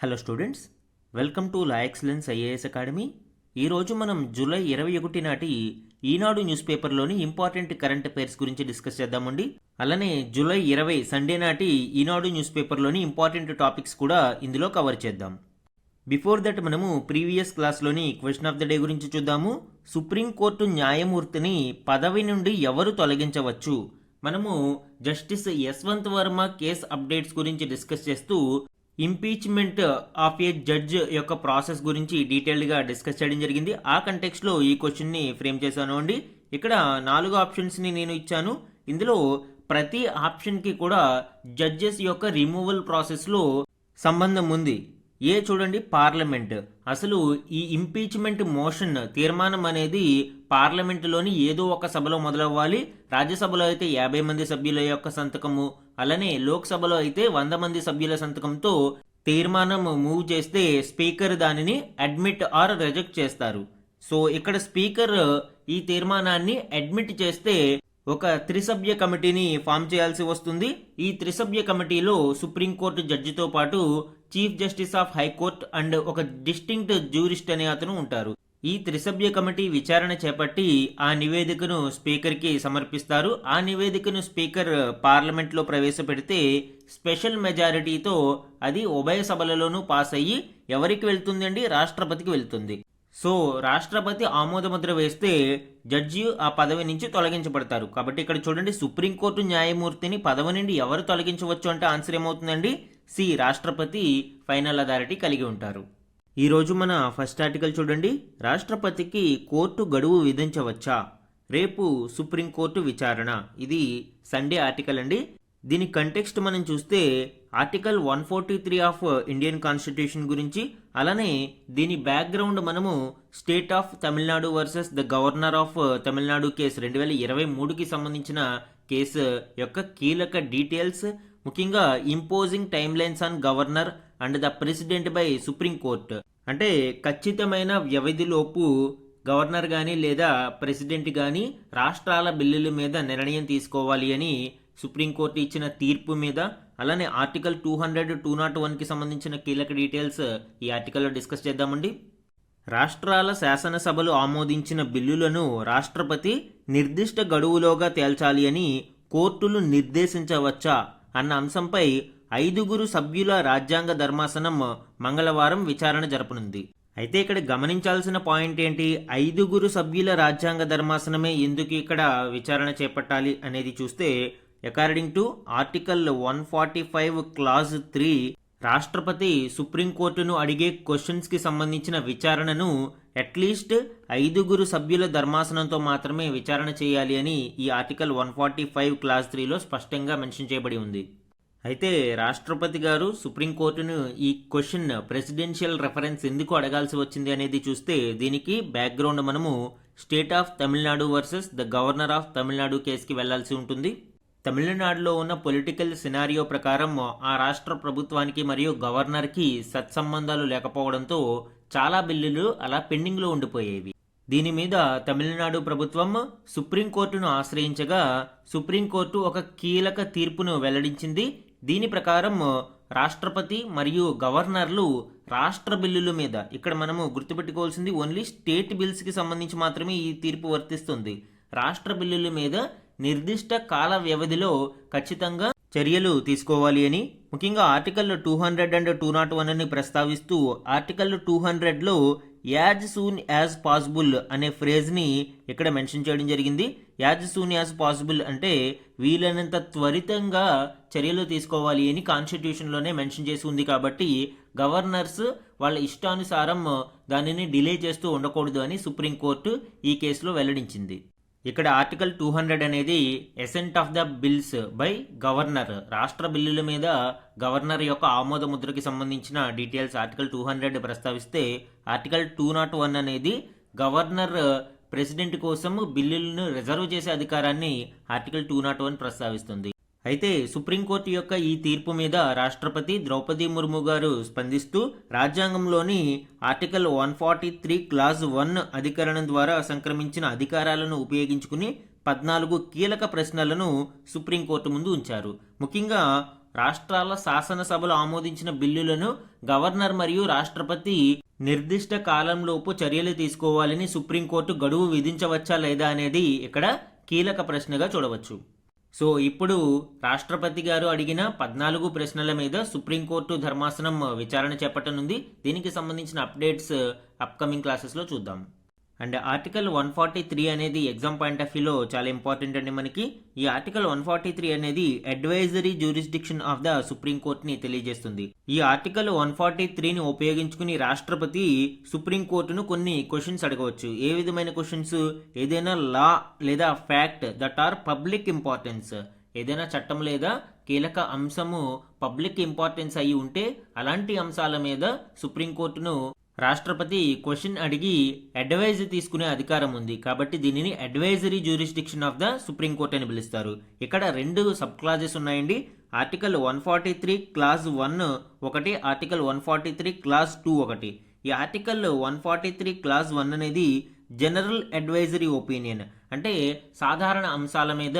Hello students, welcome to la excellence IAS academy. ఈరోజు మనం July 21 నాటి ఈనాడు న్యూస్ పేపర్లోని ఇంపార్టెంట్ కరెంట్ అఫైర్స్ గురించి డిస్కస్ చేద్దామండి. అలానే జూలై 20 సండే నాటి ఈనాడు న్యూస్ పేపర్లోని ఇంపార్టెంట్ టాపిక్స్ కూడా ఇందులో కవర్ చేద్దాం. బిఫోర్ దట్ మనము ప్రీవియస్ క్లాస్లోని క్వశ్చన్ ఆఫ్ ద డే గురించి చూద్దాము. సుప్రీంకోర్టు న్యాయమూర్తిని పదవి నుండి ఎవరు తొలగించవచ్చు? మనము justice Yashwant Varma case updates గురించి డిస్కస్ చేస్తూ ఇంపీచ్మెంట్ ఆఫ్ ఏ జడ్జ్ యొక్క ప్రాసెస్ గురించి డీటెయిల్డ్గా డిస్కస్ చేయడం జరిగింది. ఆ కంటెక్స్ట్లో ఈ క్వశ్చన్ని ఫ్రేమ్ చేశాను అండి. ఇక్కడ 4 ఆప్షన్స్ని నేను ఇచ్చాను. ఇందులో ప్రతి ఆప్షన్కి కూడా జడ్జెస్ యొక్క రిమూవల్ ప్రాసెస్లో సంబంధం ఉంది. చూడండి, పార్లమెంట్. అసలు ఈ ఇంపీచ్మెంట్ మోషన్ తీర్మానం అనేది పార్లమెంటులోని ఏదో ఒక సభలో మొదలవ్వాలి. రాజ్యసభలో అయితే 50 మంది సభ్యుల యొక్క సంతకము, అలానే లోక్సభలో అయితే 100 మంది సభ్యుల సంతకంతో తీర్మానం మూవ్ చేస్తే స్పీకర్ దానిని అడ్మిట్ ఆర్ రిజెక్ట్ చేస్తారు. సో ఇక్కడ స్పీకర్ ఈ తీర్మానాన్ని అడ్మిట్ చేస్తే ఒక త్రిసభ్య కమిటీని ఫామ్ చేయాల్సి వస్తుంది. ఈ త్రిసభ్య కమిటీలో సుప్రీంకోర్టు జడ్జితో పాటు chief justice of high court and ఒక డిస్టింక్ట్ జ్యూరిస్ట్ అనే అతను ఉంటారు. ఈ త్రిసభ్య కమిటీ విచారణ చేపట్టి ఆ నివేదికను స్పీకర్కి సమర్పిస్తారు. ఆ నివేదికను స్పీకర్ పార్లమెంట్లో ప్రవేశపెడితే స్పెషల్ మెజారిటీతో అది ఉభయ సభలలోనూ పాస్ అయ్యి ఎవరికి వెళ్తుందండి? రాష్ట్రపతికి వెళ్తుంది. సో రాష్ట్రపతి ఆమోదముద్ర వేస్తే జడ్జి ఆ పదవి నుంచి తొలగించబడతారు. కాబట్టి ఇక్కడ చూడండి, సుప్రీంకోర్టు న్యాయమూర్తిని పదవి నుండి ఎవరు తొలగించవచ్చు అంటే ఆన్సర్ ఏమవుతుందండి? సి, రాష్ట్రపతి ఫైనల్ అథారిటీ కలిగి ఉంటారు. ఈరోజు మన ఫస్ట్ ఆర్టికల్ చూడండి, రాష్ట్రపతికి కోర్టు గడువు విధించవచ్చా? రేపు సుప్రీంకోర్టు విచారణ. ఇది సండే ఆర్టికల్ అండి. దీని కంటెక్స్ట్ మనం చూస్తే ఆర్టికల్ 143 ఆఫ్ ఇండియన్ కాన్స్టిట్యూషన్ గురించి, అలానే దీని బ్యాక్గ్రౌండ్ మనము state of Tamil Nadu versus the governor of Tamil Nadu case 2023కి సంబంధించిన కేసు యొక్క కీలక డీటెయిల్స్, ముఖ్యంగా imposing time lines on governor and the president by supreme court, అంటే ఖచ్చితమైన వ్యవధిలోపు గవర్నర్ కానీ లేదా ప్రెసిడెంట్ కానీ రాష్ట్రాల బిల్లుల మీద నిర్ణయం తీసుకోవాలి అని సుప్రీంకోర్టు ఇచ్చిన తీర్పు మీద, అలానే ఆర్టికల్ 200, 201కి సంబంధించిన కీలక డీటెయిల్స్ ఈ ఆర్టికల్లో డిస్కస్ చేద్దామండి. రాష్ట్రాల శాసనసభలు ఆమోదించిన బిల్లులను రాష్ట్రపతి నిర్దిష్ట గడువులోగా తేల్చాలి అని కోర్టులు నిర్దేశించవచ్చా అన్న అంశంపై 5 సభ్యుల రాజ్యాంగ ధర్మాసనం మంగళవారం విచారణ జరపనుంది. అయితే ఇక్కడ గమనించాల్సిన పాయింట్ ఏంటి? 5 సభ్యుల రాజ్యాంగ ధర్మాసనమే ఎందుకు ఇక్కడ విచారణ చేపట్టాలి అనేది చూస్తే, అకార్డింగ్ టు ఆర్టికల్ 145 క్లాజ్ 3 రాష్ట్రపతి సుప్రీంకోర్టును అడిగే క్వశ్చన్స్కి సంబంధించిన విచారణను అట్లీస్ట్ 5 సభ్యుల ధర్మాసనంతో మాత్రమే విచారణ చేయాలి అని ఈ ఆర్టికల్ 145 క్లాజ్ 3లో స్పష్టంగా మెన్షన్ చేయబడి ఉంది. అయితే రాష్ట్రపతి గారు సుప్రీంకోర్టును ఈ క్వశ్చన్ ప్రెసిడెన్షియల్ రెఫరెన్స్ ఎందుకు అడగాల్సి వచ్చింది అనేది చూస్తే, దీనికి బ్యాక్గ్రౌండ్ మనము state of Tamil Nadu versus the governor of Tamil Nadu కేసుకి వెళ్లాల్సి ఉంటుంది. తమిళనాడులో ఉన్న పొలిటికల్ సినారియో ప్రకారం ఆ రాష్ట్ర ప్రభుత్వానికి మరియు గవర్నర్కి సత్సంబంధాలు లేకపోవడంతో చాలా బిల్లులు అలా పెండింగ్లో ఉండిపోయేవి. దీని మీద తమిళనాడు ప్రభుత్వం సుప్రీంకోర్టును ఆశ్రయించగా సుప్రీంకోర్టు ఒక కీలక తీర్పును వెల్లడించింది. దీని ప్రకారం రాష్ట్రపతి మరియు గవర్నర్లు రాష్ట్ర బిల్లుల మీద, ఇక్కడ మనము గుర్తుపెట్టుకోవాల్సింది ఓన్లీ స్టేట్ బిల్స్కి సంబంధించి మాత్రమే ఈ తీర్పు వర్తిస్తుంది. రాష్ట్ర బిల్లుల మీద నిర్దిష్ట కాల వ్యవధిలో ఖచ్చితంగా చర్యలు తీసుకోవాలి అని, ముఖ్యంగా ఆర్టికల్ 200 అండ్ 201ని ప్రస్తావిస్తూ ఆర్టికల్ 200లో యాజ్ సూన్ యాజ్ పాసిబుల్ అనే ఫ్రేజ్ని ఇక్కడ మెన్షన్ చేయడం జరిగింది. యాజ్ సూన్ యాజ్ పాసిబుల్ అంటే వీలైనంత త్వరితంగా చర్యలు తీసుకోవాలి అని కాన్స్టిట్యూషన్లోనే మెన్షన్ చేసి ఉంది. కాబట్టి గవర్నర్స్ వాళ్ళ ఇష్టానుసారం దానిని డిలే చేస్తూ ఉండకూడదు అని సుప్రీంకోర్టు ఈ కేసులో వెల్లడించింది. ఇక్కడ ఆర్టికల్ 200 అనేది Accent of the bills by governor, రాష్ట్ర బిల్లుల మీద గవర్నర్ యొక్క ఆమోద ముద్రకి సంబంధించిన డీటెయిల్స్ ఆర్టికల్ 200 ప్రస్తావిస్తే, ఆర్టికల్ 201 అనేది గవర్నర్ ప్రెసిడెంట్ కోసం బిల్లులను రిజర్వ్ చేసే అధికారాన్ని ఆర్టికల్ 201 ప్రస్తావిస్తుంది. అయితే సుప్రీంకోర్టు యొక్క ఈ తీర్పు మీద రాష్ట్రపతి ద్రౌపది ముర్ము గారు స్పందిస్తూ రాజ్యాంగంలోని ఆర్టికల్ 143 క్లాజ్ 1 అధికరణం ద్వారా సంక్రమించిన అధికారాలను ఉపయోగించుకుని 14 కీలక ప్రశ్నలను సుప్రీంకోర్టు ముందు ఉంచారు. ముఖ్యంగా రాష్ట్రాల శాసనసభలు ఆమోదించిన బిల్లులను గవర్నర్ మరియు రాష్ట్రపతి నిర్దిష్ట కాలంలోపు చర్యలు తీసుకోవాలని సుప్రీంకోర్టు గడువు విధించవచ్చా లేదా అనేది ఇక్కడ కీలక ప్రశ్నగా చూడవచ్చు. సో ఇప్పుడు రాష్ట్రపతి గారు అడిగిన 14 ప్రశ్నల మీద సుప్రీంకోర్టు ధర్మాసనం విచారణ చేపట్టనుంది. దీనికి సంబంధించిన అప్డేట్స్ అప్కమింగ్ క్లాసెస్లో చూద్దాం. అండ్ ఆర్టికల్ 143 అనేది ఎగ్జామ్ పాయింట్ ఆఫ్ వ్యూలో చాలా ఇంపార్టెంట్ అండి మనకి. ఈ ఆర్టికల్ 143 అనేది advisory jurisdiction of the supreme కోర్టుని తెలియజేస్తుంది. ఈ ఆర్టికల్ 143ని ఉపయోగించుకుని రాష్ట్రపతి సుప్రీం కోర్టును కొన్ని క్వశ్చన్స్ అడగవచ్చు. ఏ విధమైన క్వశ్చన్స్? ఏదైనా లా లేదా fact that are public importance, ఏదైనా చట్టం లేదా కీలక అంశము పబ్లిక్ ఇంపార్టెన్స్ అయి ఉంటే అలాంటి అంశాల మీద సుప్రీంకోర్టును రాష్ట్రపతి క్వశ్చన్ అడిగి అడ్వైజ్ తీసుకునే అధికారం ఉంది. కాబట్టి దీనిని advisory jurisdiction of the supreme court అని పిలుస్తారు. ఇక్కడ 2 సబ్ క్లాజెస్ ఉన్నాయండి. ఆర్టికల్ 143 క్లాజ్ 1 ఒకటి, ఆర్టికల్ 143 క్లాజ్ 2 ఒకటి. ఈ ఆర్టికల్ 143 క్లాజ్ 1 అనేది జనరల్ అడ్వైజరీ ఒపీనియన్, అంటే సాధారణ అంశాల మీద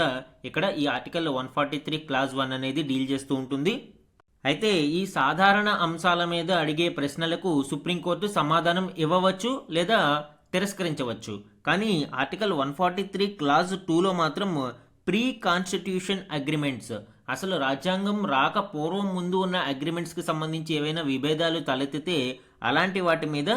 ఇక్కడ ఈ ఆర్టికల్ 143 క్లాజ్ 1 అనేది డీల్ చేస్తూ ఉంటుంది. అయితే ఈ సాధారణ అంశాల మీద అడిగే ప్రశ్నలకు సుప్రీంకోర్టు సమాధానం ఇవ్వవచ్చు లేదా తిరస్కరించవచ్చు. కానీ ఆర్టికల్ 143 క్లాజ్ 2లో మాత్రం ప్రీ కాన్స్టిట్యూషన్ అగ్రిమెంట్స్, అసలు రాజ్యాంగం రాక పూర్వం ముందు ఉన్న అగ్రిమెంట్స్కి సంబంధించి ఏవైనా విభేదాలు తలెత్తితే అలాంటి వాటి మీద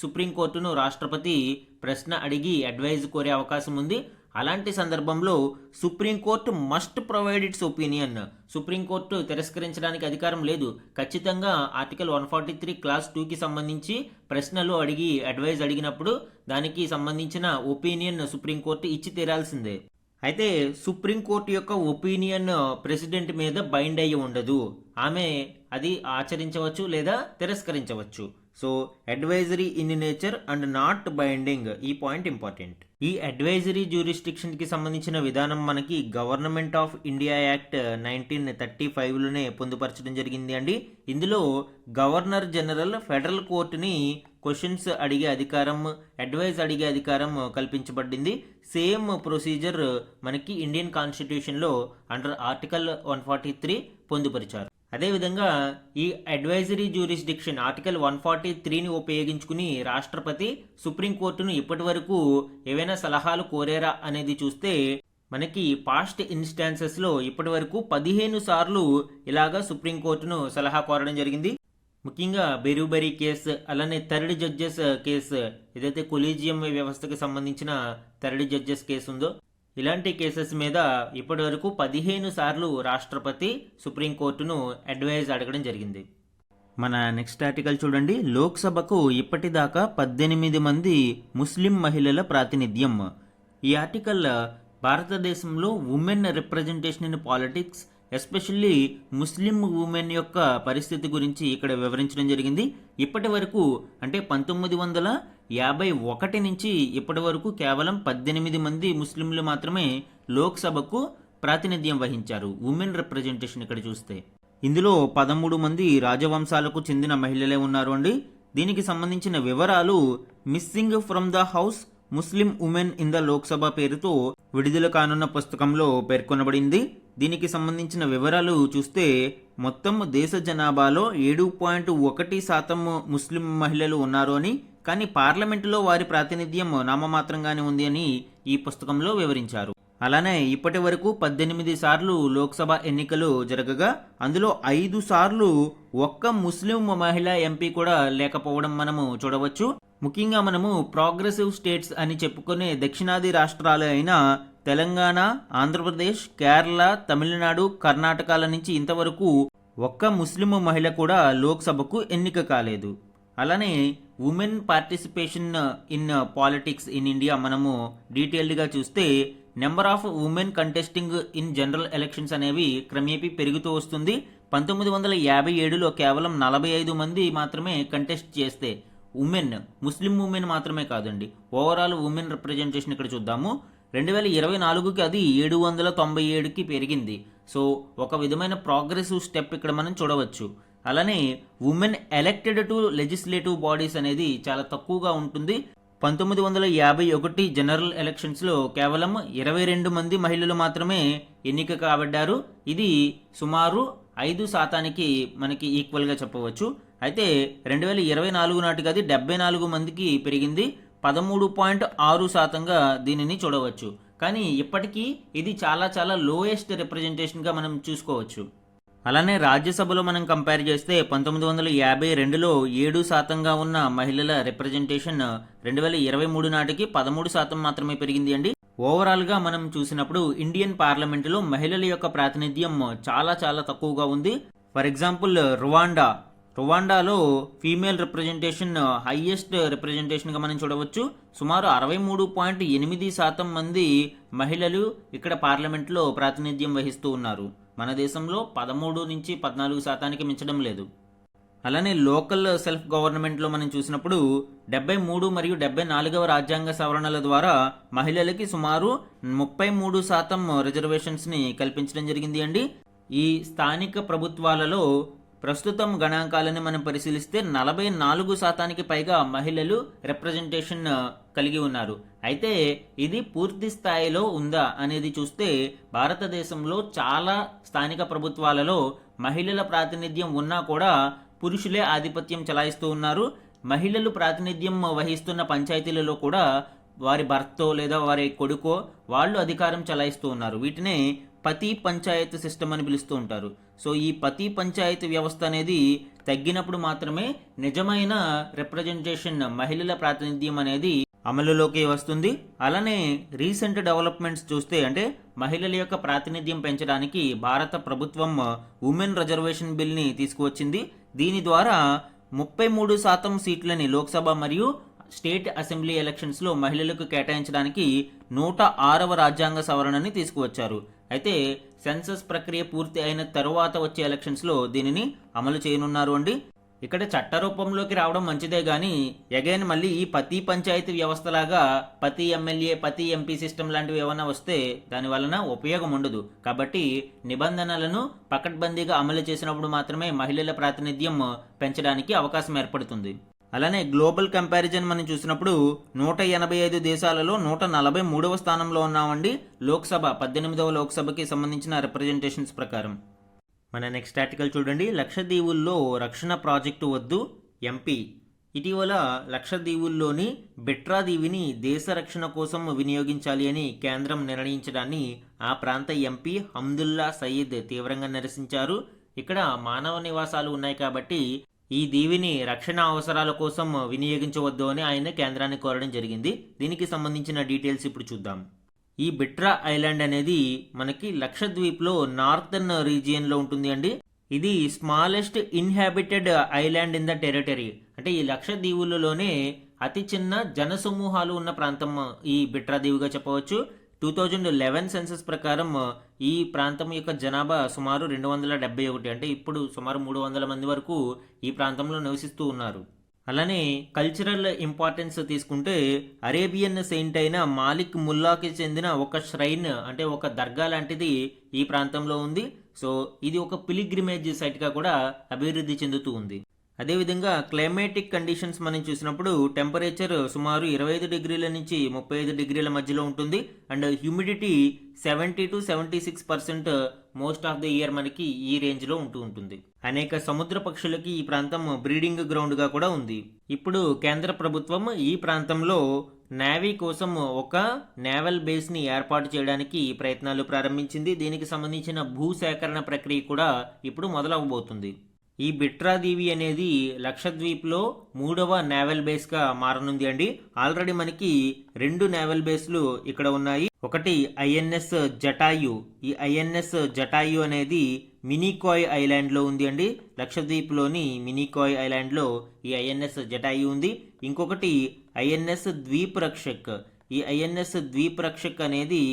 సుప్రీంకోర్టును రాష్ట్రపతి ప్రశ్న అడిగి అడ్వైజ్ కోరే అవకాశం ఉంది. అలాంటి సందర్భంలో supreme court must provide its opinion. Supreme court తిరస్కరించడానికి అధికారం లేదు. ఖచ్చితంగా ఆర్టికల్ 143 క్లాస్ 2కి సంబంధించి ప్రశ్నలు అడిగి అడ్వైజ్ అడిగినప్పుడు దానికి సంబంధించిన ఒపీనియన్ సుప్రీంకోర్టు ఇచ్చి తీరాల్సిందే. అయితే సుప్రీంకోర్టు యొక్క ఒపీనియన్ ప్రెసిడెంట్ మీద బైండ్ అయ్యి ఉండదు. ఆమె అది ఆచరించవచ్చు లేదా తిరస్కరించవచ్చు. So advisory in nature and not binding, ఈ పాయింట్ ఇంపార్టెంట్. ఈ అడ్వైజరీ జ్యూరిస్డిక్షన్కి సంబంధించిన విధానం మనకి గవర్నమెంట్ ఆఫ్ ఇండియా యాక్ట్ 1935లోనే పొందుపరచడం జరిగింది అండి. ఇందులో గవర్నర్ జనరల్ ఫెడరల్ కోర్టుని క్వశ్చన్స్ అడిగే అధికారం, అడ్వైజ్ అడిగే అధికారం కల్పించబడింది. సేమ్ ప్రొసీజర్ మనకి ఇండియన్ కాన్స్టిట్యూషన్లో అండర్ ఆర్టికల్ 143 పొందుపరిచారు. అదేవిధంగా ఈ అడ్వైజరీ జ్యూరిస్డిక్షన్ ఆర్టికల్ 143ని ఉపయోగించుకుని రాష్ట్రపతి సుప్రీంకోర్టును ఇప్పటి వరకు ఏవైనా సలహాలు కోరారా అనేది చూస్తే మనకి పాస్ట్ ఇన్స్టాన్సెస్లో ఇప్పటి వరకు 15 సార్లు ఇలాగా సుప్రీంకోర్టును సలహా కోరడం జరిగింది. ముఖ్యంగా బెరూబరీ కేసు, అలానే థర్డ్ జడ్జెస్ కేసు, ఏదైతే కొలీజియం వ్యవస్థకు సంబంధించిన థర్డ్ జడ్జెస్ కేసు ఉందో ఇలాంటి కేసెస్ మీద ఇప్పటి వరకు 15 సార్లు రాష్ట్రపతి సుప్రీంకోర్టును అడ్వైజ్ అడగడం జరిగింది. మన నెక్స్ట్ ఆర్టికల్ చూడండి. లోక్సభకు ఇప్పటిదాకా 18 మంది ముస్లిం మహిళల ప్రాతినిధ్యం. ఈ ఆర్టికల్ భారతదేశంలో women representation in politics, especially Muslim women యొక్క పరిస్థితి గురించి ఇక్కడ వివరించడం జరిగింది. ఇప్పటి వరకు అంటే 1951 నుంచి ఇప్పటి వరకు కేవలం 18 మంది ముస్లింలు మాత్రమే లోక్సభకు ప్రాతినిధ్యం వహించారు. ఉమెన్ రిప్రజెంటేషన్ ఇక్కడ చూస్తే ఇందులో 13 మంది రాజవంశాలకు చెందిన మహిళలే ఉన్నారు అండి. దీనికి సంబంధించిన వివరాలు missing from the house Muslim women in the Lok Sabha పేరుతో విడుదల కానున్న పుస్తకంలో పేర్కొనబడింది. దీనికి సంబంధించిన వివరాలు చూస్తే మొత్తం దేశ జనాభాలో 7.1% ముస్లిం మహిళలు ఉన్నారు అని, కానీ పార్లమెంటులో వారి ప్రాతినిధ్యం నామమాత్రంగానే ఉంది అని ఈ పుస్తకంలో వివరించారు. అలానే ఇప్పటి వరకు 18 సార్లు లోక్సభ ఎన్నికలు జరగగా అందులో 5 సార్లు ఒక్క ముస్లిం మహిళా ఎంపీ కూడా లేకపోవడం మనము చూడవచ్చు. ముఖ్యంగా మనము ప్రోగ్రెసివ్ స్టేట్స్ అని చెప్పుకునే దక్షిణాది రాష్ట్రాలు అయిన తెలంగాణ, ఆంధ్రప్రదేశ్, కేరళ, తమిళనాడు, కర్ణాటకల నుంచి ఇంతవరకు ఒక్క ముస్లిం మహిళ కూడా లోక్సభకు ఎన్నిక కాలేదు. అలానే women participation in politics in India మనము డీటెయిల్డ్గా చూస్తే number of women contesting in general elections అనేవి క్రమేపీ పెరుగుతూ వస్తుంది. 1957లో కేవలం 45 మంది మాత్రమే కంటెస్ట్ చేస్తే ఉమెన్, ముస్లిం ఉమెన్ మాత్రమే కాదండి, ఓవరాల్ ఉమెన్ రిప్రజెంటేషన్ ఇక్కడ చూద్దాము. 2024కి అది 797కి పెరిగింది. సో ఒక విధమైన ప్రోగ్రెసివ్ స్టెప్ ఇక్కడ మనం చూడవచ్చు. అలానే women elected to legislative bodies అనేది చాలా తక్కువగా ఉంటుంది. 1951 జనరల్ ఎలక్షన్స్లో కేవలం 22 మంది మహిళలు మాత్రమే ఎన్నిక కాబడ్డారు. ఇది సుమారు 5% మనకి ఈక్వల్గా చెప్పవచ్చు. అయితే 2024 నాటికి అది 74 మందికి పెరిగింది, 13.6%గా దీనిని చూడవచ్చు. కానీ ఇప్పటికీ ఇది చాలా చాలా లోయెస్ట్ రిప్రజెంటేషన్గా మనం చూసుకోవచ్చు. అలానే రాజ్యసభలో మనం కంపేర్ చేస్తే 1952లో 7%గా ఉన్న మహిళల రిప్రజెంటేషన్ 2023 నాటికి 13% మాత్రమే పెరిగింది అండి. ఓవరాల్గా మనం చూసినప్పుడు ఇండియన్ పార్లమెంటులో మహిళల యొక్క ప్రాతినిధ్యం చాలా చాలా తక్కువగా ఉంది. ఫర్ ఎగ్జాంపుల్ రువాండాలో ఫీమేల్ రిప్రజెంటేషన్ హైయెస్ట్ రిప్రజెంటేషన్గా మనం చూడవచ్చు. సుమారు 63.8% మంది మహిళలు ఇక్కడ పార్లమెంట్లో ప్రాతినిధ్యం వహిస్తూ ఉన్నారు. మన దేశంలో 13 నుంచి 14% మించడం లేదు. అలానే లోకల్ సెల్ఫ్ గవర్నమెంట్లో మనం చూసినప్పుడు 73 మరియు 74వ రాజ్యాంగ సవరణల ద్వారా మహిళలకి సుమారు 33% రిజర్వేషన్స్ని కల్పించడం జరిగింది అండి. ఈ స్థానిక ప్రభుత్వాలలో ప్రస్తుతం గణాంకాలను మనం పరిశీలిస్తే 44%కి పైగా మహిళలు రిప్రజెంటేషన్ కలిగి ఉన్నారు. అయితే ఇది పూర్తి స్థాయిలో ఉందా అనేది చూస్తే భారతదేశంలో చాలా స్థానిక ప్రభుత్వాలలో మహిళల ప్రాతినిధ్యం ఉన్నా కూడా పురుషులే ఆధిపత్యం చెలాయిస్తూ ఉన్నారు. మహిళలు ప్రాతినిధ్యం వహిస్తున్న పంచాయతీలలో కూడా వారి భర్తో లేదా వారి కొడుకో వాళ్ళు అధికారం చెలాయిస్తూ ఉన్నారు. వీటినే పతి పంచాయత్ సిస్టమ్ అని పిలుస్తూ ఉంటారు. సో ఈ పతి పంచాయతీ వ్యవస్థ అనేది తగ్గినప్పుడు మాత్రమే నిజమైన రిప్రజెంటేషన్, మహిళల ప్రాతినిధ్యం అనేది అమలులోకి వస్తుంది. అలానే రీసెంట్ డెవలప్మెంట్స్ చూస్తే అంటే మహిళల యొక్క ప్రాతినిధ్యం పెంచడానికి భారత ప్రభుత్వం ఉమెన్ రిజర్వేషన్ బిల్ని తీసుకువచ్చింది. దీని ద్వారా 33% సీట్లని లోక్సభ మరియు స్టేట్ అసెంబ్లీ ఎలక్షన్స్లో మహిళలకు కేటాయించడానికి 106వ రాజ్యాంగ సవరణని తీసుకువచ్చారు. అయితే సెన్సస్ ప్రక్రియ పూర్తి అయిన తరువాత వచ్చే ఎలక్షన్స్లో దీనిని అమలు చేయనున్నారు అండి. ఇక్కడ చట్ట రూపంలోకి రావడం మంచిదే కానీ అగైన్ మళ్ళీ ఈ పతి పంచాయతీ వ్యవస్థలాగా పతి ఎమ్మెల్యే పతి ఎంపీ సిస్టమ్ లాంటివి ఏమైనా వస్తే దాని వలన ఉపయోగం ఉండదు. కాబట్టి నిబంధనలను పకడ్బందీగా అమలు చేసినప్పుడు మాత్రమే మహిళల ప్రాతినిధ్యం పెంచడానికి అవకాశం ఏర్పడుతుంది. అలానే గ్లోబల్ కంపారిజన్ మనం చూసినప్పుడు 185 దేశాలలో 143వ స్థానంలో ఉన్నామండి లోక్సభ 18వ లోక్సభకి సంబంధించిన రిప్రజెంటేషన్స్ ప్రకారం. మన నెక్స్ట్ ఆర్టికల్ చూడండి. లక్షద్వీపుల్లో రక్షణ ప్రాజెక్టు వద్దు ఎంపీ. ఇటీవల లక్షద్వీపుల్లోని బిట్రా దీవిని దేశ రక్షణ కోసం వినియోగించాలి అని కేంద్రం నిర్ణయించడాన్ని ఆ ప్రాంత ఎంపీ హమ్దుల్లా సయీద్ తీవ్రంగా నిరసించారు. ఇక్కడ మానవ నివాసాలు ఉన్నాయి కాబట్టి ఈ దీవిని రక్షణ అవసరాల కోసం వినియోగించవద్దు అని ఆయన కేంద్రాన్ని కోరడం జరిగింది. దీనికి సంబంధించిన డీటెయిల్స్ ఇప్పుడు చూద్దాం. ఈ బిట్రా ఐలాండ్ అనేది మనకి లక్షద్వీప్లో నార్థన్ రీజియన్లో ఉంటుంది అండి. ఇది smallest inhabited island in the territory. అంటే ఈ లక్షద్వీపులలోనే అతి చిన్న జనసమూహాలు ఉన్న ప్రాంతం ఈ బిట్రా దీవుగా చెప్పవచ్చు. 2011 సెన్సస్ ప్రకారం ఈ ప్రాంతం యొక్క జనాభా సుమారు 271. అంటే ఇప్పుడు సుమారు 300 మంది వరకు ఈ ప్రాంతంలో నివసిస్తూ ఉన్నారు. అలానే కల్చరల్ ఇంపార్టెన్స్ తీసుకుంటే అరేబియన్ సెయింట్ అయిన మాలిక్ ముల్లాకి చెందిన ఒక ష్రైన్ అంటే ఒక దర్గా లాంటిది ఈ ప్రాంతంలో ఉంది. సో ఇది ఒక పిలిగ్రిమేజ్ సైట్గా కూడా అభివృద్ధి చెందుతూ ఉంది. అదేవిధంగా క్లైమేటిక్ కండిషన్స్ మనం చూసినప్పుడు టెంపరేచర్ సుమారు 25 డిగ్రీల నుంచి 35 డిగ్రీల మధ్యలో ఉంటుంది. And humidity 70 to 76% most of the year మనకి ఈ రేంజ్లో ఉంటుంది. అనేక సముద్ర పక్షులకి ఈ ప్రాంతం బ్రీడింగ్ గ్రౌండ్గా కూడా ఉంది. ఇప్పుడు కేంద్ర ప్రభుత్వం ఈ ప్రాంతంలో నేవీ కోసం ఒక నేవల్ బేస్ని ఏర్పాటు చేయడానికి ప్రయత్నాలు ప్రారంభించింది. దీనికి సంబంధించిన భూసేకరణ ప్రక్రియ కూడా ఇప్పుడు మొదలవబోతుంది. ఈ బిట్రా దీవి అనేది లక్షద్వీప్లో 3వ నేవల్ బేస్గా మారనుంది అండి. ఆల్రెడీ మనకి 2 నేవల్ బేస్లు ఇక్కడ ఉన్నాయి. ఒకటి ఐఎన్ఎస్ జటాయు. ఈ ఐఎన్ఎస్ జటాయు అనేది మినికాయ్ ఐలాండ్లో ఉంది అండి. లక్షద్వీప్లోని మినికాయ్ ఐలాండ్లో ఈ ఐఎన్ఎస్ జటాయు ఉంది. ఇంకొకటి ఐఎన్ఎస్ ద్వీప్ రక్షక్. ఈ ఐఎన్ఎస్ ద్వీప్ రక్షక్ అనేది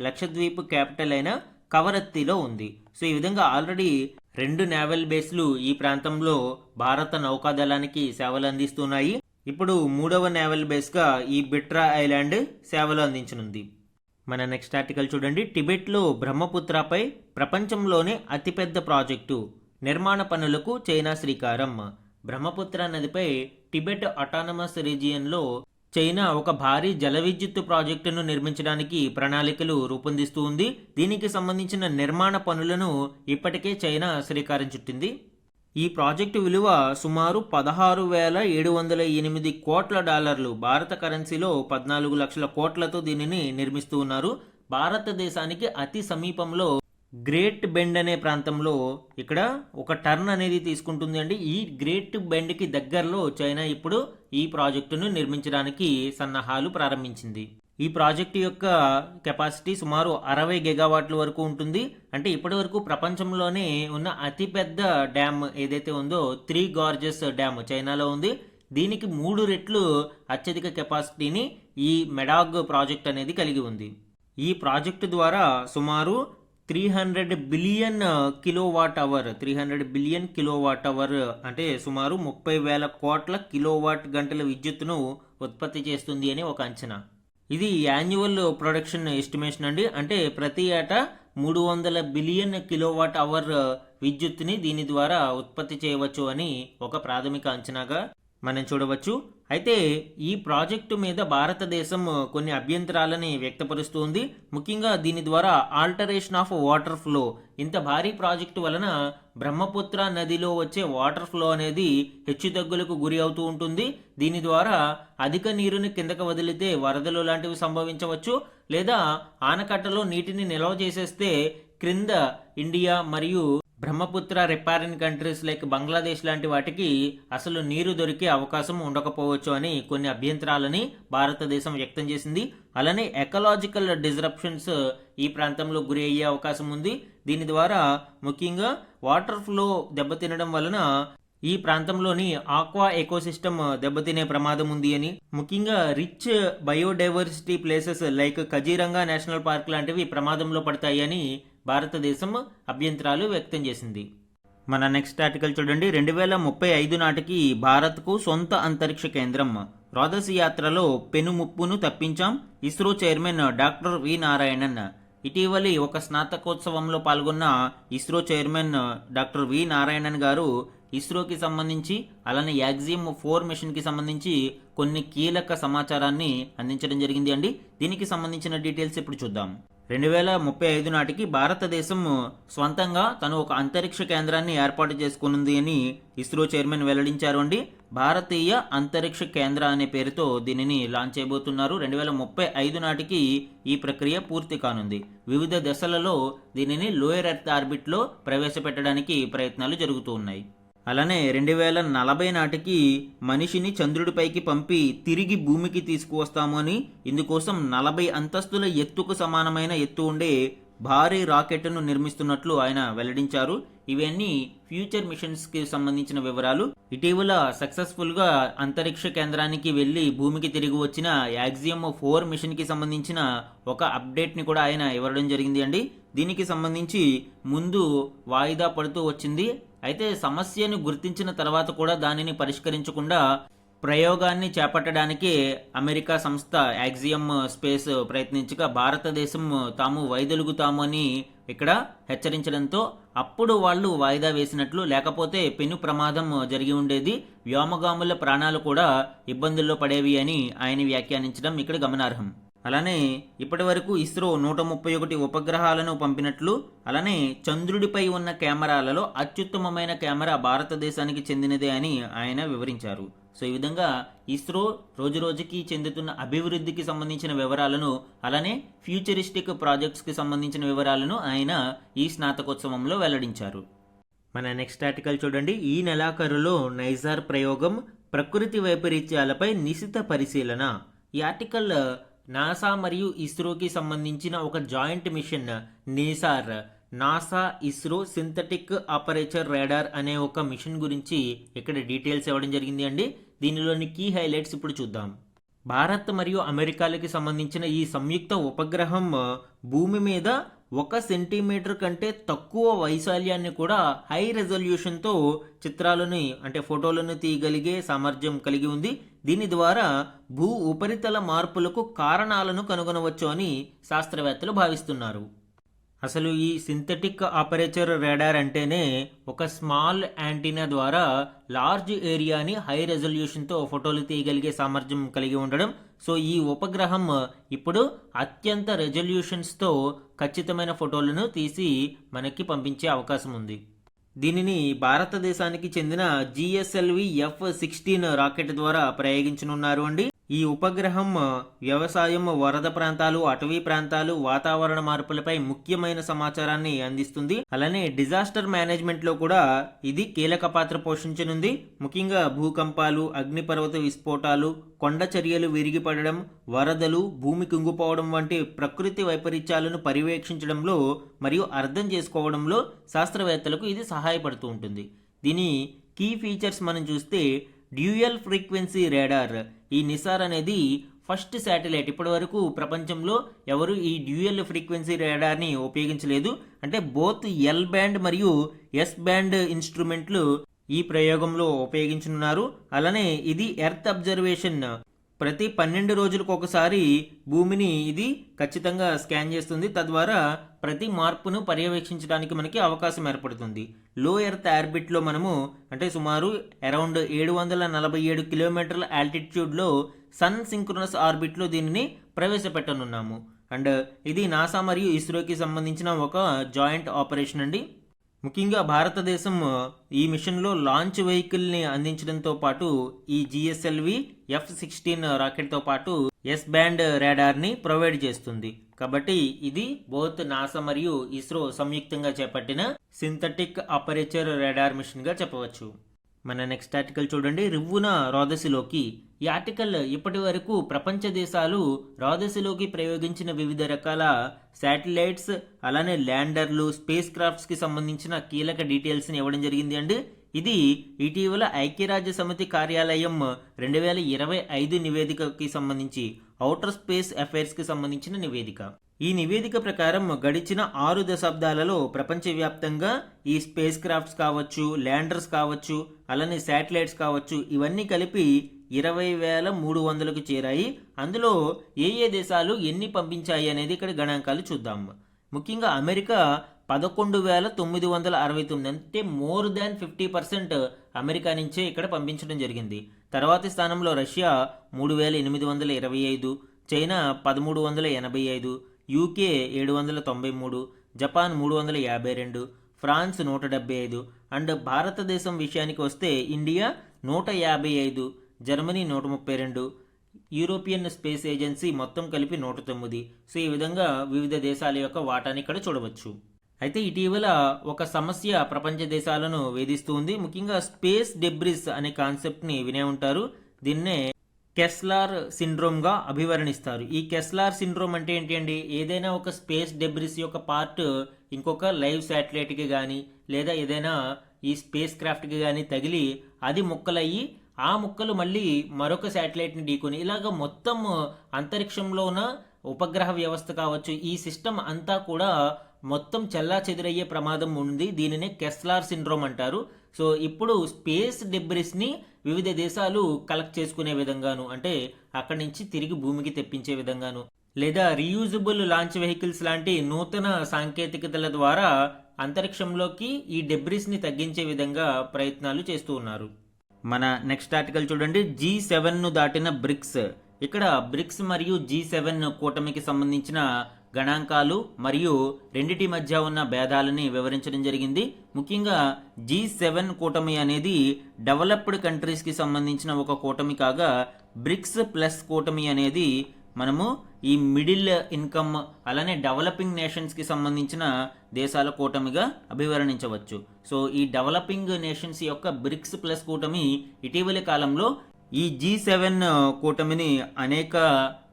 లక్షద్వీప్ క్యాపిటల్ అయిన కవరత్తిలో ఉంది. సో ఈ విధంగా ఆల్రెడీ 2 నేవల్ బేస్లు ఈ ప్రాంతంలో భారత నౌకాదళానికి సేవలు అందిస్తున్నాయి. ఇప్పుడు 3వ నేవల్ బేస్గా ఈ బిట్రా ఐలాండ్ సేవలు అందించనుంది. మన నెక్స్ట్ ఆర్టికల్ చూడండి. టిబెట్లో బ్రహ్మపుత్రపై ప్రపంచంలోనే అతిపెద్ద ప్రాజెక్టు నిర్మాణ పనులకు చైనా శ్రీకారం. బ్రహ్మపుత్ర నదిపై టిబెట్ అటానమస్ రీజియన్లో చైనా ఒక భారీ జల విద్యుత్ ప్రాజెక్టును నిర్మించడానికి ప్రణాళికలు రూపొందిస్తూ ఉంది. దీనికి సంబంధించిన నిర్మాణ పనులను ఇప్పటికే చైనా శ్రీకారం చుట్టింది. ఈ ప్రాజెక్టు విలువ సుమారు 16,708 కోట్ల డాలర్లు, భారత కరెన్సీలో 14 లక్షల కోట్లతో దీనిని నిర్మిస్తూ ఉన్నారు. భారతదేశానికి అతి సమీపంలో గ్రేట్ బెండ్ అనే ప్రాంతంలో ఇక్కడ ఒక టర్న్ అనేది తీసుకుంటుంది అండి. ఈ గ్రేట్ బెండ్కి దగ్గరలో చైనా ఇప్పుడు ఈ ప్రాజెక్టును నిర్మించడానికి సన్నాహాలు ప్రారంభించింది. ఈ ప్రాజెక్టు యొక్క కెపాసిటీ సుమారు 60 గిగావాట్ల వరకు ఉంటుంది. అంటే ఇప్పటి వరకు ప్రపంచంలోనే ఉన్న అతిపెద్ద డ్యామ్ ఏదైతే ఉందో 3 గార్జెస్ డ్యామ్ చైనాలో ఉంది. దీనికి 3 రెట్లు అత్యధిక కెపాసిటీని ఈ మెడాగ్ ప్రాజెక్ట్ అనేది కలిగి ఉంది. ఈ ప్రాజెక్టు ద్వారా సుమారు 300 బిలియన్ కిలోవాట్ అవర్ అంటే సుమారు 30,000 కోట్ల కిలోవాట్ గంటల విద్యుత్తును ఉత్పత్తి చేస్తుంది అని ఒక అంచనా. ఇది యాన్యువల్ ప్రొడక్షన్ ఎస్టిమేషన్ అండి. అంటే ప్రతి ఏటా 300 బిలియన్ కిలోవాట్ అవర్ విద్యుత్తుని దీని ద్వారా ఉత్పత్తి చేయవచ్చు అని ఒక ప్రాథమిక అంచనాగా మనం చూడవచ్చు. అయితే ఈ ప్రాజెక్టు మీద భారతదేశం కొన్ని అభ్యంతరాలని వ్యక్తపరుస్తుంది. ముఖ్యంగా దీని ద్వారా ఆల్టరేషన్ ఆఫ్ వాటర్ ఫ్లో, ఇంత భారీ ప్రాజెక్టు వలన బ్రహ్మపుత్ర నదిలో వచ్చే వాటర్ ఫ్లో అనేది హెచ్చుతగ్గులకు గురి అవుతూ ఉంటుంది. దీని ద్వారా అధిక నీరుని కిందకు వదిలితే వరదలు లాంటివి సంభవించవచ్చు, లేదా ఆనకట్టలో నీటిని నిల్వ చేసేస్తే క్రింద ఇండియా మరియు Brahmaputra repairing countries like Bangladesh లాంటి వాటికి అసలు నీరు దొరికే అవకాశం ఉండకపోవచ్చు అని కొన్ని అభ్యంతరాలని భారతదేశం వ్యక్తం చేసింది. అలానే ఎకలాజికల్ డిస్రప్షన్స్ ఈ ప్రాంతంలో గురి అయ్యే అవకాశం ఉంది. దీని ద్వారా ముఖ్యంగా వాటర్ ఫ్లో దెబ్బతినడం వలన ఈ ప్రాంతంలోని ఆక్వా ఎకోసిస్టమ్ దెబ్బతినే ప్రమాదం ఉంది అని, ముఖ్యంగా rich biodiversity places like Kaziranga national park లాంటివి ప్రమాదంలో పడతాయి అని భారతదేశం అభ్యంతరాలు వ్యక్తం చేసింది. మన నెక్స్ట్ ఆర్టికల్ చూడండి. 2035 నాటికి భారత్కు సొంత అంతరిక్ష కేంద్రం, రోదసి యాత్రలో పెను ముప్పును తప్పించాం, ISRO chairman doctor V Narayanan. ఇటీవలి ఒక స్నాతకోత్సవంలో పాల్గొన్న ISRO chairman doctor V Narayanan గారు ఇస్రోకి సంబంధించి అలానే యాక్సియం 4 మిషన్కి సంబంధించి కొన్ని కీలక సమాచారాన్ని అందించడం జరిగింది అండి. దీనికి సంబంధించిన డీటెయిల్స్ ఇప్పుడు చూద్దాం. 2035 నాటికి భారతదేశం స్వంతంగా తను ఒక అంతరిక్ష కేంద్రాన్ని ఏర్పాటు చేసుకున్నది అని ఇస్రో చైర్మన్ వెల్లడించారు అండి. భారతీయ అంతరిక్ష కేంద్ర అనే పేరుతో దీనిని లాంచ్ చేయబోతున్నారు. 2035 నాటికి ఈ ప్రక్రియ పూర్తి కానుంది. వివిధ దశలలో దీనిని లోయర్ ఎర్త్ ఆర్బిట్లో ప్రవేశపెట్టడానికి ప్రయత్నాలు జరుగుతూ ఉన్నాయి. అలానే 2040 నాటికి మనిషిని చంద్రుడిపైకి పంపి తిరిగి భూమికి తీసుకువస్తాము అని, ఇందుకోసం 40 అంతస్తుల ఎత్తుకు సమానమైన ఎత్తు ఉండే భారీ రాకెట్ను నిర్మిస్తున్నట్లు ఆయన వెల్లడించారు. ఇవన్నీ ఫ్యూచర్ మిషన్స్కి సంబంధించిన వివరాలు. ఇటీవల సక్సెస్ఫుల్గా అంతరిక్ష కేంద్రానికి వెళ్ళి భూమికి తిరిగి వచ్చిన యాక్సియం 4 మిషన్కి సంబంధించిన ఒక అప్డేట్ని కూడా ఆయన ఇవ్వడం జరిగింది అండి. దీనికి సంబంధించి ముందు వాయిదా పడుతూ వచ్చింది. అయితే సమస్యను గుర్తించిన తర్వాత కూడా దానిని పరిష్కరించకుండా ప్రయోగాన్ని చేపట్టడానికి అమెరికా సంస్థ యాక్సియం స్పేస్ ప్రయత్నించగా భారతదేశం తాము వైదొలుగుతాము అని ఇక్కడ హెచ్చరించడంతో అప్పుడు వాళ్ళు వాయిదా వేసినట్లు, లేకపోతే పెను ప్రమాదం జరిగి ఉండేది, వ్యోమగాముల ప్రాణాలు కూడా ఇబ్బందుల్లో పడేవి అని ఆయన వ్యాఖ్యానించడం ఇక్కడ గమనార్హం. అలానే ఇప్పటి వరకు ఇస్రో 131 ఉపగ్రహాలను పంపినట్లు, అలానే చంద్రుడిపై ఉన్న కెమెరాలలో అత్యుత్తమమైన కెమెరా భారతదేశానికి చెందినదే అని ఆయన వివరించారు. సో ఈ విధంగా ఇస్రో రోజురోజుకి చెందుతున్న అభివృద్ధికి సంబంధించిన వివరాలను, అలానే ఫ్యూచరిస్టిక్ ప్రాజెక్ట్స్కి సంబంధించిన వివరాలను ఆయన ఈ స్నాతకోత్సవంలో వెల్లడించారు. మన నెక్స్ట్ ఆర్టికల్ చూడండి. ఈ నెలాఖరులో నైజార్ ప్రయోగం, ప్రకృతి వైపరీత్యాలపై నిశిత పరిశీలన. ఈ ఆర్టికల్ నాసా మరియు ఇస్రోకి సంబంధించిన ఒక joint mission NISAR, NASA ISRO synthetic aperture radar అనే ఒక మిషన్ గురించి ఇక్కడ డీటెయిల్స్ ఇవ్వడం జరిగింది అండి. దీనిలోని కీ హైలైట్స్ ఇప్పుడు చూద్దాం. భారత్ మరియు అమెరికాలకి సంబంధించిన ఈ సంయుక్త ఉపగ్రహం భూమి మీద 1 సెంటీమీటర్ కంటే తక్కువ వైశాల్యాన్ని కూడా హై రెజల్యూషన్తో చిత్రాలను అంటే ఫోటోలను తీయగలిగే సామర్థ్యం కలిగి ఉంది. దీని ద్వారా భూ ఉపరితల మార్పులకు కారణాలను కనుగొనవచ్చు అని శాస్త్రవేత్తలు భావిస్తున్నారు. అసలు ఈ సింథటిక్ అపరేచర్ రాడార్ అంటేనే ఒక స్మాల్ యాంటీనా ద్వారా లార్జ్ ఏరియాని హై రెజల్యూషన్తో ఫోటోలు తీయగలిగే సామర్థ్యం కలిగి ఉండడం. సో ఈ ఉపగ్రహం ఇప్పుడు అత్యంత రెజల్యూషన్స్తో ఖచ్చితమైన ఫోటోలను తీసి మనకి పంపించే అవకాశం ఉంది. దీనిని భారతదేశానికి చెందిన GSLV F-16 రాకెట్ ద్వారా ప్రయోగించనున్నారు అండి. ఈ ఉపగ్రహం వ్యవసాయం, వరద ప్రాంతాలు, అటవీ ప్రాంతాలు, వాతావరణ మార్పులపై ముఖ్యమైన సమాచారాన్ని అందిస్తుంది. అలానే డిజాస్టర్ మేనేజ్మెంట్ లో కూడా ఇది కీలక పాత్ర పోషించనుంది. ముఖ్యంగా భూకంపాలు, అగ్నిపర్వత విస్ఫోటాలు, కొండ చర్యలు విరిగిపడడం, వరదలు, భూమి కుంగిపోవడం వంటి ప్రకృతి వైపరీత్యాలను పర్యవేక్షించడంలో మరియు అర్థం చేసుకోవడంలో శాస్త్రవేత్తలకు ఇది సహాయపడుతూ ఉంటుంది. దీని కీ ఫీచర్స్ మనం చూస్తే డ్యూయల్ ఫ్రీక్వెన్సీ రాడార్. ఈ నిసార్ అనేది ఫస్ట్ శాటిలైట్. ఇప్పటి వరకు ప్రపంచంలో ఎవరు ఈ డ్యూయల్ ఫ్రీక్వెన్సీ రాడార్ని ఉపయోగించలేదు. అంటే బోత్ ఎల్ బ్యాండ్ మరియు ఎస్ బ్యాండ్ ఇన్స్ట్రుమెంట్లు ఈ ప్రయోగంలో ఉపయోగించనున్నారు. అలానే ఇది ఎర్త్ అబ్జర్వేషన్, ప్రతి 12 రోజులకు ఒకసారి భూమిని ఇది ఖచ్చితంగా స్కాన్ చేస్తుంది. తద్వారా ప్రతి మార్పును పర్యవేక్షించడానికి మనకి అవకాశం ఏర్పడుతుంది. లో ఎర్త్ ఆర్బిట్లో మనము అంటే సుమారు అరౌండ్ 747 కిలోమీటర్ల ఆల్టిట్యూడ్లో సన్ సింక్రోనస్ ఆర్బిట్లో దీనిని ప్రవేశపెట్టనున్నాము. అండ్ ఇది నాసా మరియు ఇస్రోకి సంబంధించిన ఒక జాయింట్ ఆపరేషన్ అండి. ముఖ్యంగా భారతదేశం ఈ మిషన్లో లాంచ్ వెహికల్ని అందించడంతో పాటు ఈ GSLV F-16 రాకెట్తో పాటు ఎస్ బ్యాండ్ రాడార్ని ప్రొవైడ్ చేస్తుంది. కాబట్టి ఇది బోత్ నాసా మరియు ఇస్రో సంయుక్తంగా చేపట్టిన సింథటిక్ అపరేచర్ రాడార్ మిషన్గా చెప్పవచ్చు. మన నెక్స్ట్ ఆర్టికల్ చూడండి, రివ్వున రోదసిలోకి. ఈ ఆర్టికల్ ఇప్పటి వరకు ప్రపంచ దేశాలు రోదసిలోకి ప్రయోగించిన వివిధ రకాల శాటిలైట్స్, అలానే ల్యాండర్లు, స్పేస్ క్రాఫ్ట్స్కి సంబంధించిన కీలక డీటెయిల్స్ని ఇవ్వడం జరిగింది అండి. ఇది ఇటీవల ఐక్యరాజ్య సమితి కార్యాలయం 2025 నివేదికకి సంబంధించి ఔటర్ స్పేస్ అఫైర్స్కి సంబంధించిన నివేదిక. ఈ నివేదిక ప్రకారం గడిచిన 6 దశాబ్దాలలో ప్రపంచవ్యాప్తంగా ఈ స్పేస్ క్రాఫ్ట్స్ కావచ్చు, ల్యాండర్స్ కావచ్చు, అలానే శాటిలైట్స్ కావచ్చు, ఇవన్నీ కలిపి 20,300కు చేరాయి. అందులో ఏ దేశాలు ఎన్ని పంపించాయి అనేది ఇక్కడ గణాంకాలు చూద్దాం. ముఖ్యంగా అమెరికా 11,969, అంటే మోర్ దాన్ 50% అమెరికా నుంచే ఇక్కడ పంపించడం జరిగింది. తర్వాతి స్థానంలో Russia 3,825, China 1,385, UK 793, Japan 352, France 175. And భారతదేశం విషయానికి వస్తే ఇండియా 155, జర్మనీ 132, యూరోపియన్ స్పేస్ ఏజెన్సీ మొత్తం కలిపి 109. సో ఈ విధంగా వివిధ దేశాల యొక్క వాటాని ఇక్కడ చూడవచ్చు. అయితే ఇటీవల ఒక సమస్య ప్రపంచ దేశాలను వేధిస్తూ ఉంది. ముఖ్యంగా స్పేస్ డెబ్రిస్ అనే కాన్సెప్ట్ని వినే ఉంటారు. దీన్నే కెస్లార్ సిండ్రోమ్గా అభివర్ణిస్తారు. ఈ కెస్లార్ సిండ్రోమ్ అంటే ఏంటి అండి? ఏదైనా ఒక స్పేస్ డెబ్రిస్ యొక్క పార్ట్ ఇంకొక లైవ్ శాటిలైట్కి కానీ లేదా ఏదైనా ఈ స్పేస్ క్రాఫ్ట్కి కానీ తగిలి అది ముక్కలయ్యి ఆ ముక్కలు మళ్ళీ మరొక శాటిలైట్ని ఢీకొని ఇలాగ మొత్తం అంతరిక్షంలో ఉన్న ఉపగ్రహ వ్యవస్థ కావచ్చు, ఈ సిస్టమ్ అంతా కూడా మొత్తం చెల్లా చెదురయ్యే ప్రమాదం ఉంది. దీనినే కెస్లార్ సిండ్రోమ్ అంటారు. సో ఇప్పుడు స్పేస్ డెబ్రిస్ని వివిధ దేశాలు కలెక్ట్ చేసుకునే విధంగాను, అంటే అక్కడి నుంచి తిరిగి భూమికి తెప్పించే విధంగాను, లేదా రీయూజబుల్ లాంచ్ వెహికల్స్ లాంటి నూతన సాంకేతికతల ద్వారా అంతరిక్షంలోకి ఈ డెబ్రిస్ని తగ్గించే విధంగా ప్రయత్నాలు చేస్తూ ఉన్నారు. మన నెక్స్ట్ ఆర్టికల్ చూడండి, G7ను దాటిన బ్రిక్స్. ఇక్కడ బ్రిక్స్ మరియు G7 కూటమికి సంబంధించిన గణాంకాలు మరియు రెండిటి మధ్య ఉన్న భేదాలని వివరించడం జరిగింది. ముఖ్యంగా G7 కూటమి అనేది డెవలప్డ్ కంట్రీస్కి సంబంధించిన ఒక కూటమి కాగా, బ్రిక్స్ ప్లస్ కూటమి అనేది మనము ఈ మిడిల్ ఇన్కమ్ అలానే డెవలపింగ్ నేషన్స్కి సంబంధించిన దేశాల కూటమిగా అభివర్ణించవచ్చు. సో ఈ డెవలపింగ్ నేషన్స్ యొక్క బ్రిక్స్ ప్లస్ కూటమి ఇటీవలి కాలంలో ఈ G7 కూటమిని అనేక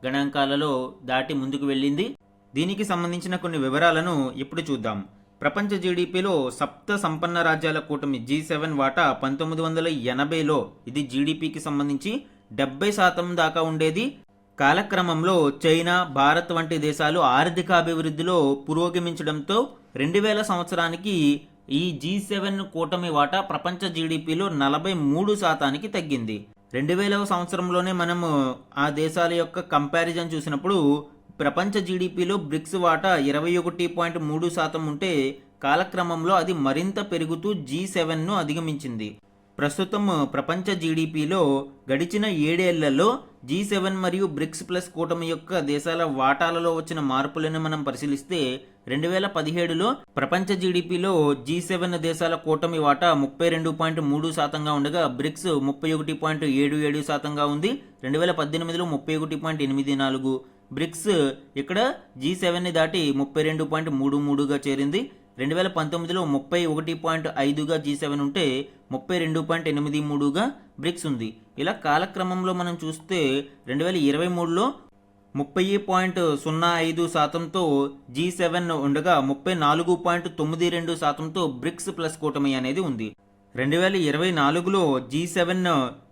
గణాంకాలలో దాటి ముందుకు వెళ్ళింది. దీనికి సంబంధించిన కొన్ని వివరాలను ఇప్పుడు చూద్దాం. ప్రపంచ జీడిపిలో సప్త సంపన్న రాజ్యాల కూటమి G7 వాటా 1980లో ఇది జీడిపికి సంబంధించి 70% దాకా ఉండేది. కాలక్రమంలో చైనా, భారత్ వంటి దేశాలు ఆర్థికాభివృద్ధిలో పురోగమించడంతో 2000 సంవత్సరానికి ఈ G7 కూటమి వాటా ప్రపంచ జీడిపిలో 43% తగ్గింది. 2000వ సంవత్సరంలోనే మనము ఆ దేశాల యొక్క కంపారిజన్ చూసినప్పుడు ప్రపంచ జీడిపిలో బ్రిక్స్ వాటా 21.3% ఉంటే కాలక్రమంలో అది మరింత పెరుగుతూ G7ను అధిగమించింది. ప్రస్తుతం ప్రపంచ జీడిపిలో గడిచిన 7 ఏళ్లలో G7 మరియు బ్రిక్స్ ప్లస్ కూటమి యొక్క దేశాల వాటాలలో వచ్చిన మార్పులను మనం పరిశీలిస్తే 2017లో ప్రపంచ జీడిపిలో G7 దేశాల కూటమి వాటా 32.3%గా ఉండగా బ్రిక్స్ 31.77%గా ఉంది. 2018లో 31.84, బ్రిక్స్ ఇక్కడ G7ని దాటి 32.33గా చేరింది. 2019లో 31.5గా G7 ఉంటే 32.83గా బ్రిక్స్ ఉంది. ఇలా కాలక్రమంలో మనం చూస్తే 2023లో 30.05%తో G7 ఉండగా 34.92%తో బ్రిక్స్ ప్లస్ కూటమి అనేది ఉంది. 2024లో G7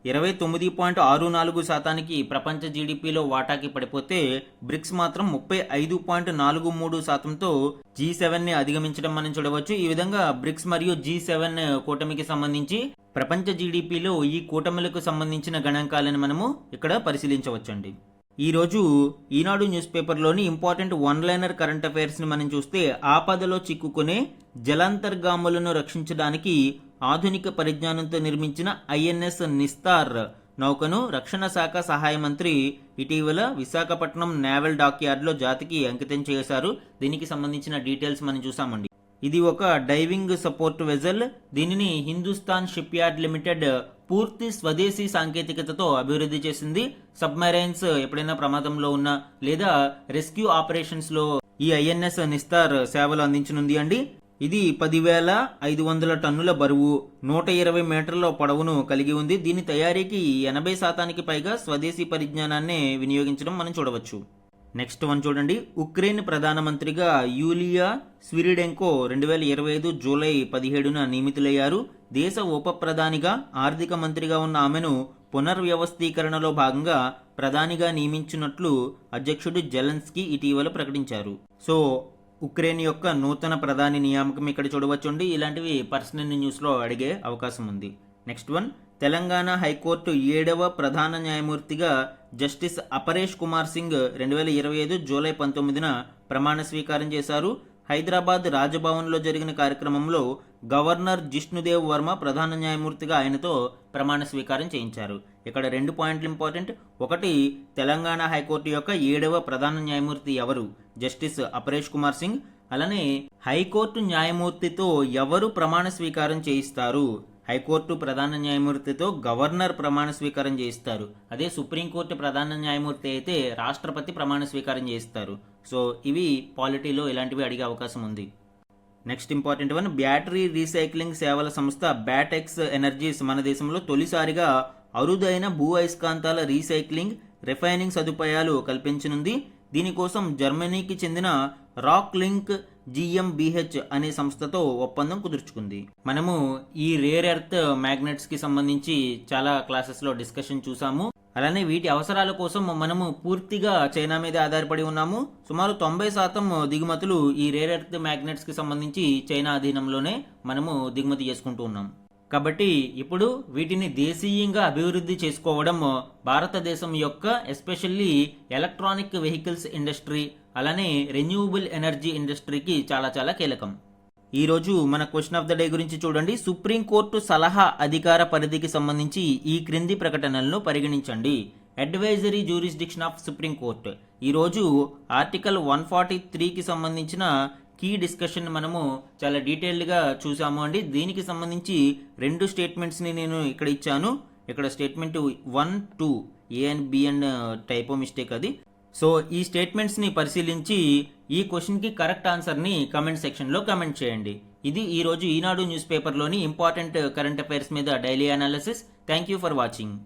29.64%కి ప్రపంచ జీడిపిలో వాటాకి పడిపోతే బ్రిక్స్ మాత్రం 35.43%తో G7ని అధిగమించడం మనం చూడవచ్చు. ఈ విధంగా బ్రిక్స్ మరియు G7 కూటమికి సంబంధించి ప్రపంచ జీడిపిలో ఈ కూటమిలకు సంబంధించిన గణాంకాలను మనము ఇక్కడ పరిశీలించవచ్చండి. ఈరోజు ఈనాడు న్యూస్ పేపర్లోని ఇంపార్టెంట్ వన్ లైనర్ కరెంట్ అఫైర్స్ని మనం చూస్తే ఆపదలో చిక్కుకునే జలాంతర్గాములను రక్షించడానికి ఆధునిక పరిజ్ఞానంతో నిర్మించిన ఐఎన్ఎస్ నిస్తార్ నౌకను రక్షణ శాఖ సహాయ మంత్రి ఇటీవల విశాఖపట్నం నేవల్ డాక్యార్డ్లో జాతికి అంకితం చేశారు. దీనికి సంబంధించిన డీటెయిల్స్ మనం చూసామండి. ఇది ఒక డైవింగ్ సపోర్ట్ వెజల్. దీనిని హిందుస్థాన్ షిప్ యార్డ్ లిమిటెడ్ పూర్తి స్వదేశీ సాంకేతికతతో అభివృద్ధి చేసింది. సబ్మెరైన్స్ ఎప్పుడైనా ప్రమాదంలో ఉన్నా లేదా రెస్క్యూ ఆపరేషన్స్లో ఈ ఐఎన్ఎస్ నిస్తార్ సేవలు అందించనుంది అండి. ఇది 10,500 టన్నుల బరువు, 120 మీటర్ల పొడవును కలిగి ఉంది. దీని తయారీకి 80% పైగా స్వదేశీ పరిజ్ఞానాన్ని వినియోగించడం మనం చూడవచ్చు. నెక్స్ట్ వన్ చూడండి. ఉక్రెయిన్ ప్రధానమంత్రిగా యూలియా స్విరిడెంకో 2025 జూలై 17న నియమితులయ్యారు. దేశ ఉప ప్రధానిగా ఆర్థిక మంత్రిగా ఉన్న ఆమెను పునర్వ్యవస్థీకరణలో భాగంగా ప్రధానిగా నియమించినట్లు అధ్యక్షుడు జెలెన్స్కీ ఇటీవల ప్రకటించారు. సో ఉక్రెయిన్ యొక్క నూతన ప్రధాని నియామకం ఇక్కడ చూడవచ్చండి. ఇలాంటివి పర్సనల్ న్యూస్లో అడిగే అవకాశం ఉంది. Next one. తెలంగాణ హైకోర్టు 7వ ప్రధాన న్యాయమూర్తిగా జస్టిస్ అపరేష్ కుమార్ సింగ్ 2025 జూలై 19న ప్రమాణ స్వీకారం చేశారు. హైదరాబాద్ రాజభవన్లో జరిగిన కార్యక్రమంలో గవర్నర్ జిష్ణుదేవ్ వర్మ ప్రధాన న్యాయమూర్తిగా ఆయనతో ప్రమాణ స్వీకారం చేయించారు. ఇక్కడ 2 పాయింట్లు ఇంపార్టెంట్. ఒకటి, తెలంగాణ హైకోర్టు యొక్క 7వ ప్రధాన న్యాయమూర్తి ఎవరు? జస్టిస్ అపరేష్ కుమార్ సింగ్. అలానే హైకోర్టు న్యాయమూర్తితో ఎవరు ప్రమాణ స్వీకారం చేయిస్తారు? హైకోర్టు ప్రధాన న్యాయమూర్తితో గవర్నర్ ప్రమాణ స్వీకారం చేయిస్తారు. అదే సుప్రీంకోర్టు ప్రధాన న్యాయమూర్తి అయితే రాష్ట్రపతి ప్రమాణ స్వీకారం చేయిస్తారు. సో ఇవి పాలిటీలో ఇలాంటివి అడిగే అవకాశం ఉంది. Next important one. Battery recycling సేవల సంస్థ బ్యాటెక్స్ ఎనర్జీస్ మన దేశంలో తొలిసారిగా అరుదైన భూ అయస్కాంతాల రీసైక్లింగ్, రిఫైనింగ్ సదుపాయాలు కల్పించనుంది. దీనికోసం జర్మనీకి చెందిన రాక్ లింక్ GmbH అనే సంస్థతో ఒప్పందం కుదుర్చుకుంది. మనము ఈ రేర్ ఎర్త్ మ్యాగ్నెట్స్ కి సంబంధించి చాలా క్లాసెస్లో డిస్కషన్ చూసాము. అలానే వీటి అవసరాల కోసం మనము పూర్తిగా చైనా మీద ఆధారపడి ఉన్నాము. సుమారు 90% దిగుమతులు ఈ రేర్ ఎర్త్ మ్యాగ్నెట్స్ కి సంబంధించి చైనా అధీనంలోనే మనము దిగుమతి చేసుకుంటూ ఉన్నాం. కాబట్టి ఇప్పుడు వీటిని దేశీయంగా అభివృద్ధి చేసుకోవడం భారతదేశం యొక్క ఎస్పెషల్లీ ఎలక్ట్రానిక్ వెహికల్స్ ఇండస్ట్రీ అలానే రెన్యూవబుల్ ఎనర్జీ ఇండస్ట్రీకి చాలా చాలా కీలకం. ఈరోజు మన క్వశ్చన్ ఆఫ్ ద డే గురించి చూడండి. సుప్రీంకోర్టు సలహా అధికార పరిధికి సంబంధించి ఈ క్రింది ప్రకటనలను పరిగణించండి. Advisory jurisdiction of supreme court. ఈరోజు ఆర్టికల్ 143కి సంబంధించిన కీ డిస్కషన్ మనము చాలా డీటెయిల్డ్గా చూసాము అండి. దీనికి సంబంధించి 2 స్టేట్మెంట్స్ని నేను ఇక్కడ ఇచ్చాను. ఇక్కడ statement 1, 2 A and B and typo mistake అది. సో ఈ స్టేట్మెంట్స్ని పరిశీలించి ఈ క్వశ్చన్కి కరెక్ట్ ఆన్సర్ని కమెంట్ సెక్షన్లో కమెంట్ చేయండి. ఇది ఈరోజు ఈనాడు న్యూస్ పేపర్లోని ఇంపార్టెంట్ కరెంట్ అఫైర్స్ మీద daily analysis. Thank you for watching.